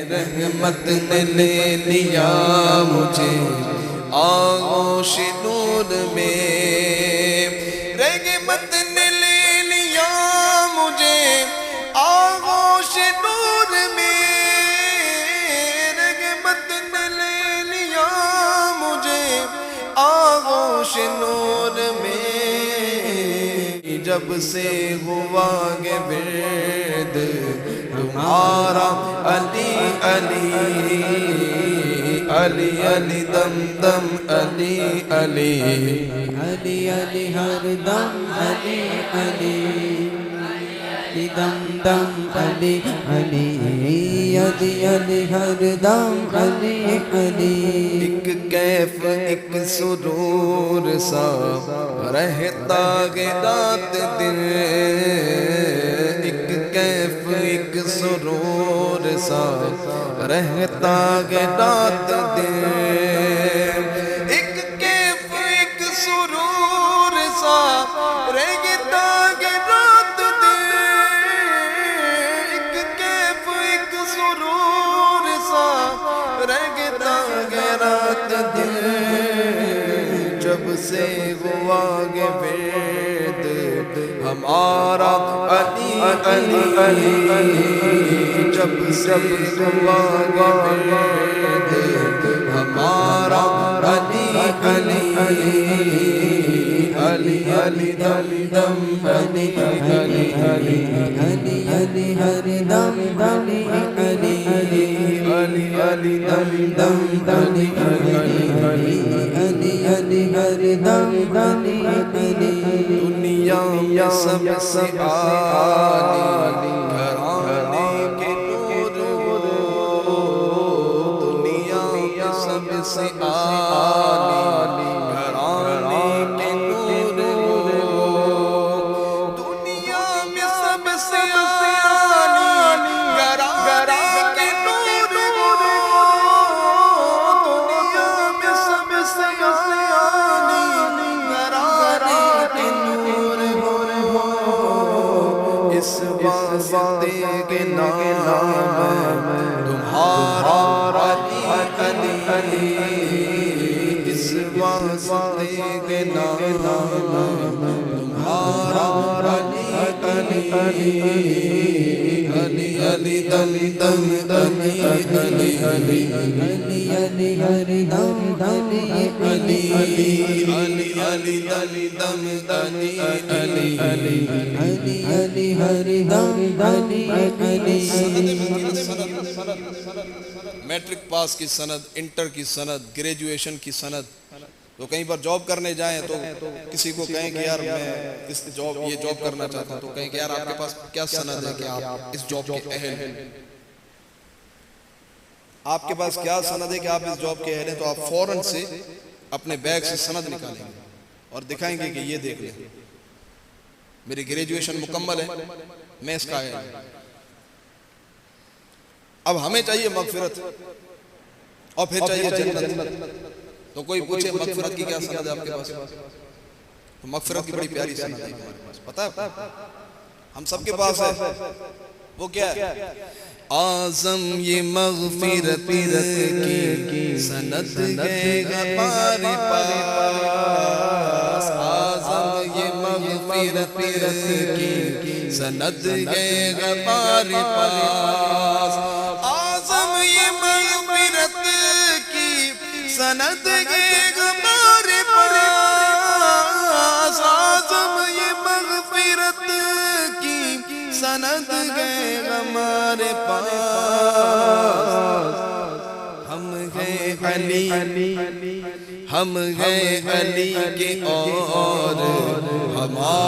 रहमत ने ले लिया मुझे आगोश नूर में, रहमत ने ले लिया मुझे आगोश नूर में, रहमत ने ले लिया मुझे आगोश नूर में। जब से हुआ गे बिर्द तुम्हारा अली अली अली अली दम दम अली अली अली अली हर दम अली अली दम दम अली अली अली अली हर दम अली अली। एक कैफ एक सुरूर सा रहता गे रात दिन, एक कैफ एक सुरूर सा रहता गे रात दिन, एक कैफ एक सुरूर सा रहता गे रात दिन, एक कैफ एक सुरूर सा रहता गे रात दिन। जब से हुआ गे वेद हमारा अली अली अली, जब से हुआ गे वेद हमारा अली अली अली अली अली दम अली अली अली अली अली हर दम अली अली अली अली अली दम अली अली अली अली हर दम अली अली। दुनिया में सबसे आली घराने के नूर हो, दुनिया में सबसे आली घराने के नूर हो, दुनिया में सबसे आली घराने के नूर हो, दुनिया में सबसे आली घराने के नूर हो। इस वास्ते के नाम तुम्हारा अली अली अली, इस वास्ते के नाम तुम्हारा अली अली अली अली अली दम दम अली अली अली अली अली हर दम अली अली अली अली अली अली दम अली अली अली अली अली हर दम अली अली। मैट्रिक पास की सनद, इंटर की सनद, ग्रेजुएशन की सनद। तो कहीं पर जॉब करने जाएं तो किसी को कहें कि यार मैं इस जॉब ये जॉब करना चाहता हूं, तो कहें कि यार आपके पास क्या सनद है कि आप इस जॉब के अहल हैं, आपके पास क्या सनद है कि आप इस जॉब के अहल हैं। तो आप फौरन से अपने बैग से सनद निकालेंगे और दिखाएंगे कि ये देख लें मेरी ग्रेजुएशन मुकम्मल है, मैं इसका अहल हूं। अब हमें चाहिए मगफिरत और फिर चाहिए जन्नत। तो कोई पूछे मगफिरत की क्या सनद है आपके पास, तो मगफिरत की बड़ी प्यारी सनद है हमारे पास, पता है हम सबके पास है। वो क्या है? आज़म ये मगफिरत की सनद है हमारे पास, आज़म ये मगफिरत की सनद है हमारे पास, आज़म ये मगफिरत की सनद है हमारे पास, आज़म ये मगफिरत की सनद है हमारे पास। हम हैं अली हम हैं अली के और हमारे